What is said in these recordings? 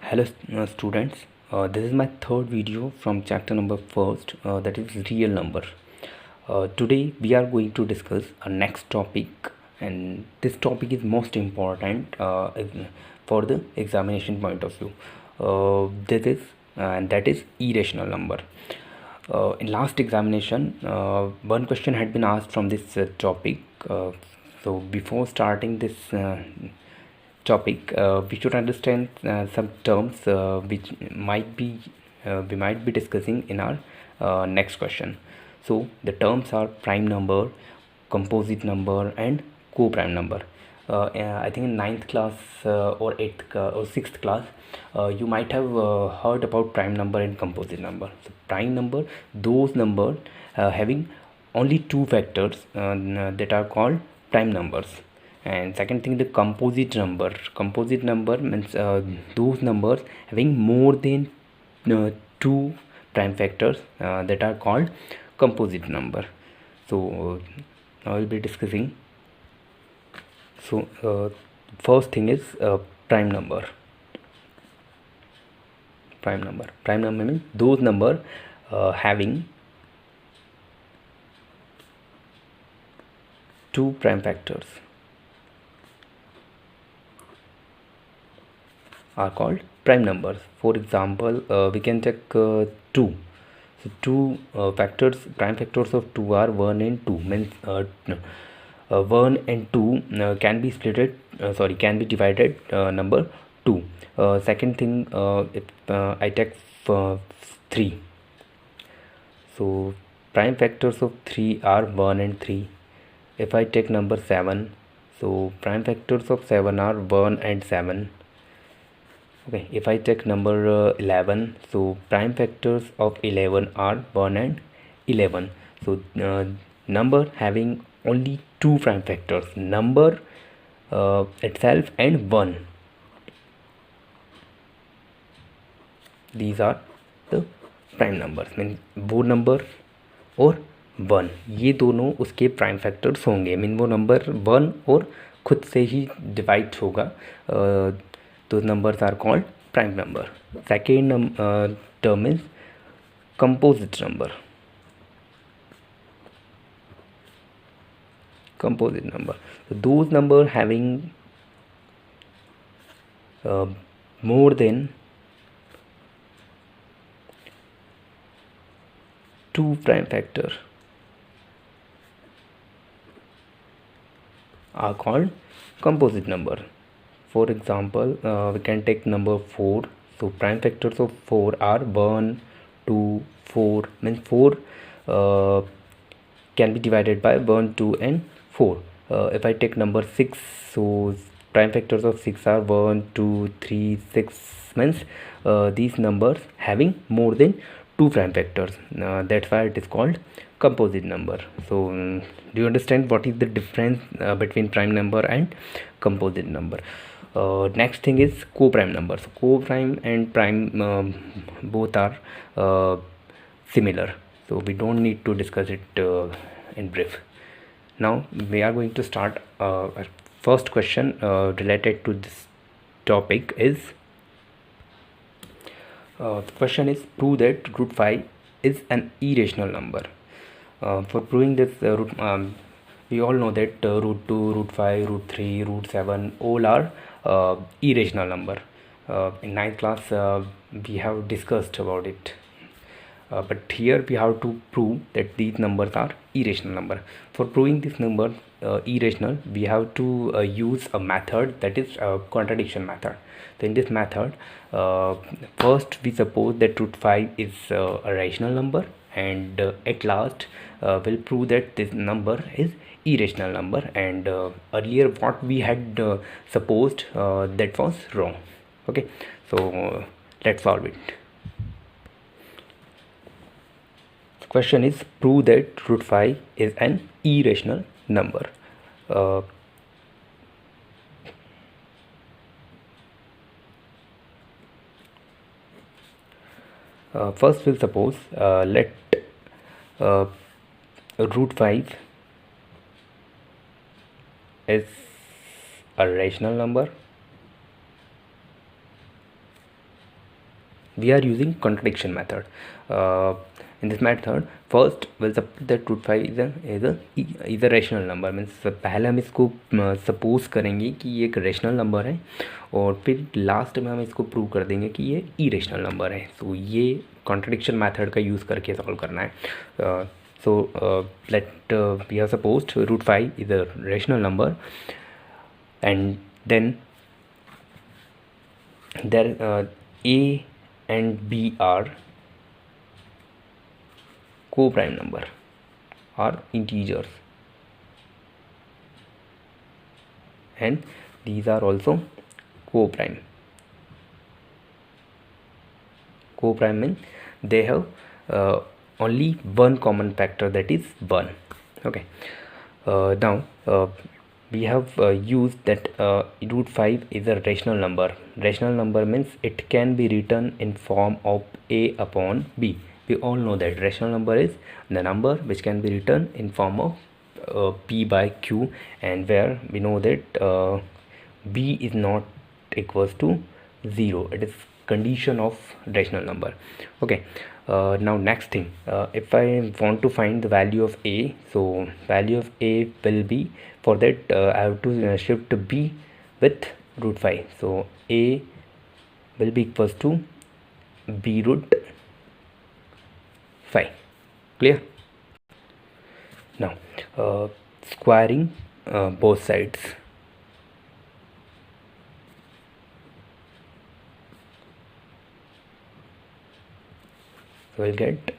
Hello students, this is my third video from chapter number first, that is real number. Today we are going to discuss a next topic, and this topic is most important for the examination point of view. This is and that is irrational number. In last examination, one question had been asked from this topic. So before starting this topic, we should understand some terms which we might be discussing in our next question. So the terms are prime number, composite number, and co-prime number. I think in ninth class or eighth or sixth class, you might have heard about prime number and composite number. So prime number, those numbers having only two factors that are called prime numbers. And second thing, the composite number means those numbers having more than two prime factors that are called composite number. So I will be discussing. So first thing is prime number. Prime number means those number having two prime factors are called prime numbers. For example, we can take 2. So two prime factors of 2 are 1 and 2. Means 1 and 2 can be divided number 2. Second thing, if I take 3. So prime factors of 3 are 1 and 3. If I take number 7, so prime factors of 7 are 1 and 7. Okay, if I take number 11, so prime factors of 11 are 1 and 11. So number having only two prime factors, number itself and 1. These are the prime numbers. Mean वो number और 1 ये दोनों उसके prime factors होंगे. Mean वो number 1 और खुद से ही डिवाइड होगा. Those numbers are called prime number. Second term is composite number. So those number having more than two prime factor are called composite number. For example, we can take number 4. So prime factors of 4 are 1, 2, 4. Means 4 can be divided by 1, 2 and 4. If I take number 6, so prime factors of 6 are 1, 2, 3, 6. Means these numbers having more than two prime factors. That's why it is called composite number. So do you understand what is the difference between prime number and composite number? Next thing is co-prime number. So co-prime and prime both are similar, so we don't need to discuss it in brief. Now we are going to start our first question related to this topic is the question is, prove that root 5 is an irrational number. For proving this we all know that root 2, root 5, root 3, root 7 all are irrational number. In ninth class we have discussed about it, but here we have to prove that these numbers are irrational number. For proving this number irrational, we have to use a method, that is contradiction method. So in this method, first we suppose that root 5 is a rational number, and at last we'll prove that this number is irrational number, and earlier what we had supposed that was wrong. Okay, so let's solve it. The question is, prove that root 5 is an irrational number. First we'll suppose let root 5 is a rational number we are using contradiction method. In this method, first we'll suppose that root 5 is a rational number. Means पहले हम इसको suppose करेंगे कि ये एक rational number है, और फिर लास्ट में हम इसको प्रूव कर देंगे कि ये इरेशनल नंबर है. सो ये कॉन्ट्रडिक्शन मेथड का यूज़ करके सॉल्व करना है. So let we have supposed root 5 is a rational number, and then there a and b are co-prime number, are integers, and these are also co-prime. Co-prime means they have only one common factor, that is 1. Okay, now we have used that root 5 is a rational number. Rational number means it can be written in form of a upon b. We all know that rational number is the number which can be written in form of p by q, and where we know that b is not equals to 0. It is condition of rational number. Okay, now next thing, if I want to find the value of a, so value of a will be, for that I have to shift b with root 5. So a will be equals to b root 5. Clear? Now squaring both sides. So we'll get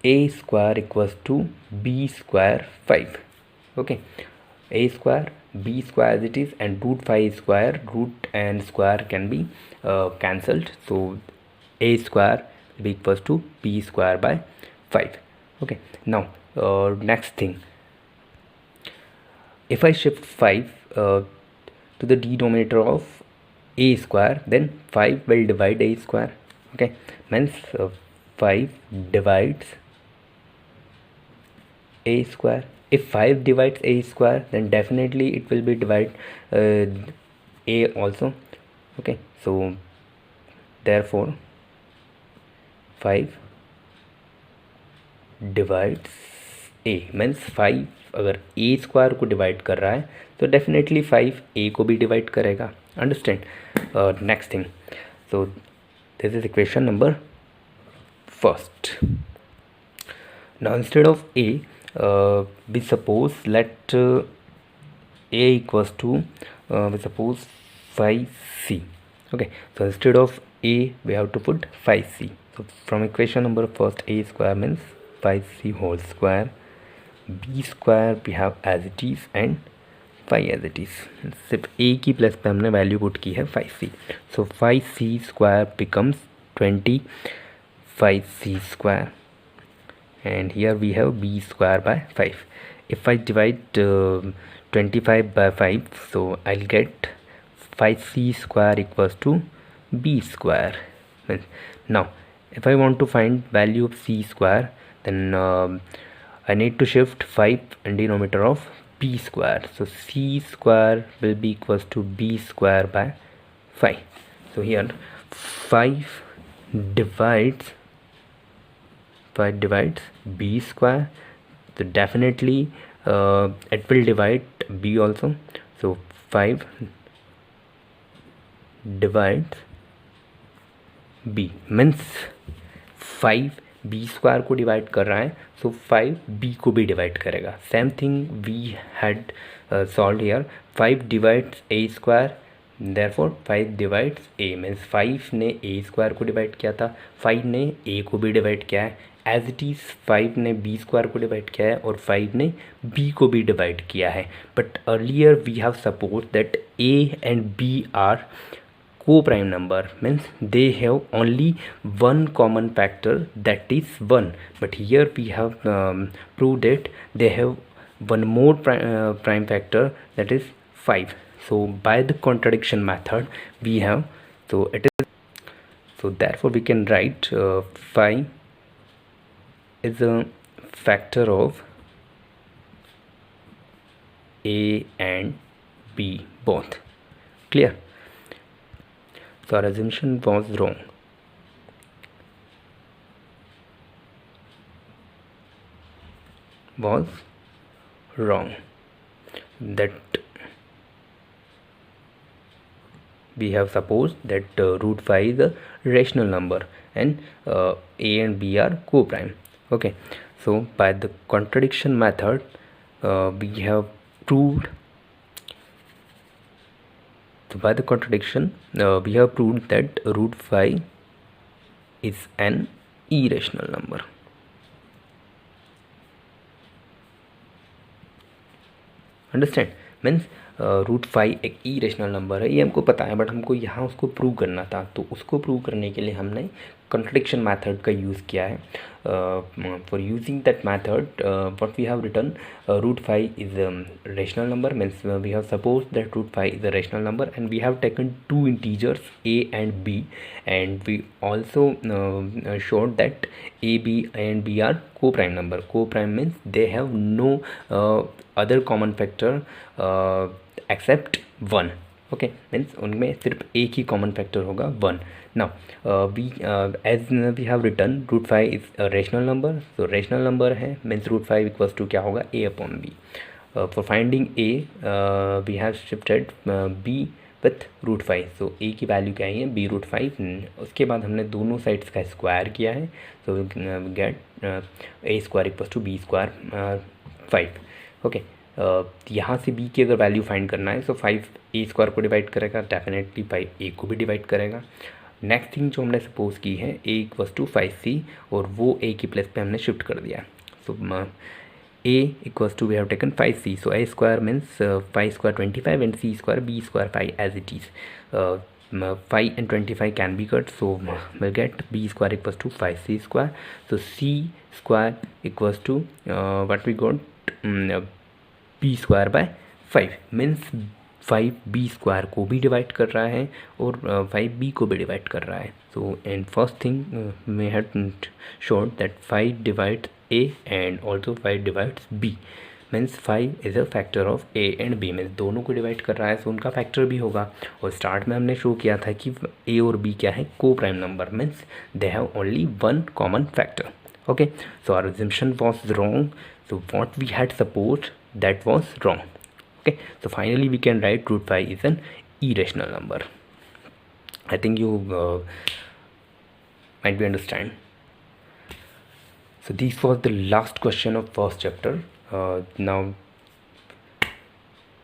a square equals to b square 5. Okay, a square, b square as it is, and root 5 square, root and square can be cancelled. So a square will be equals to b square by 5. Okay, now next thing, if I shift 5 to the denominator of a square, then 5 will divide a square. Okay, means 5 divides a square. If 5 divides a square, then definitely it will be divide a also. Okay, so therefore 5 divides a, means 5 अगर a square को divide कर रहा है तो definitely 5 a को भी divide करेगा. Understand? Next thing, so this is equation number first. Now instead of a, we suppose let a equals to we suppose 5c. Okay, so instead of a we have to put 5c. So from equation number first, a square means 5c whole square, b square we have as it is, and 5 as it is. सिर्फ a की plus पे हमने value put की है 5c. So 5c square becomes 25c square, and here we have b square by 5. If I divide 25 by 5, so I'll get 5c square equals to b square. Now if I want to find value of c square, then I need to shift 5 in denominator of b square. So c square will be equals to b square by 5. So here 5 divides b square, so definitely it will divide b also. So 5 divides b means 5 b square को divide कर रहा है, so 5 b को भी divide करेगा. Same thing we had solve here. 5 divides a square, therefore 5 divides a means 5 ने a square को divide किया था, 5 ने a को भी डिवाइड किया है. एज इट इज़ 5 ने b स्क्वायर को डिवाइड किया है और 5 ने b को भी डिवाइड किया है. But earlier we have suppose that a and b are co-prime number, means they have only one common factor, that is 1. But here we have proved that they have one more prime factor, that is 5. So by the contradiction method we have, so it is, so therefore we can write 5 is a factor of a and b both. Clear? So our assumption was wrong. was wrong. That we have supposed that root 5 is a rational number and a and b are co-prime. Okay, so by the contradiction method we have proved, so by the contradiction we have proved that root 5 is an irrational number. Understand means root 5 एक irrational number है, ये हमको पता है, but हमको यहाँ उसको prove करना था। तो उसको प्रूव करने के लिए हमने कंट्रडिक्शन मेथड का यूज़ किया है। For using that method what we have written, root 5 is rational number, means we have suppose that root 5 is a rational number and we have taken two integers a and b, and we also showed that a, b and b are co-prime number. Co-prime means they have no other common factor except 1. Okay, means उनमें सिर्फ एक ही common factor होगा 1. Now we as we have written root 5 is a rational number, तो rational number है means root 5 equals to क्या होगा, a upon b. For finding a we have shifted b with root 5, so a की value क्या है, b root 5. उसके बाद हमने दोनों साइड्स का स्क्वायर किया है, so get a square equals to b square 5. Okay, यहाँ से b की अगर वैल्यू फाइंड करना है, सो 5 a स्क्वायर को डिवाइड करेगा, डेफिनेटली 5 a को भी डिवाइड करेगा. नेक्स्ट थिंग जो हमने सपोज की है, a इक्वल्स टू 5c, और वो a की प्लेस पे हमने शिफ्ट कर दिया. सो a equals to, we have taken 5c, so a square means 5 square 25 and c square b square 5 as it is. 5 and 25 can be cut, so we'll get b square equals to 5c square. So c square equals to what we got, b square by 5, means 5b square को भी divide कर रहा है और 5b को भी divide कर रहा है. So and first thing we had showed that 5 divides a and also 5 divides b, means 5 is a factor of a and b, means दोनों को डिवाइड कर रहा है, सो उनका फैक्टर भी होगा. और स्टार्ट में हमने शो किया था कि a और b क्या है, coprime number, means they have only one common factor. Okay, so our assumption was wrong, so what we had supposed that was wrong. Okay, so finally we can write root 5 is an irrational number. I think you might be understand. So this was the last question of first chapter. Now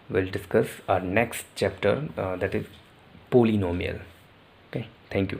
we'll discuss our next chapter, that is polynomial. Okay, thank you.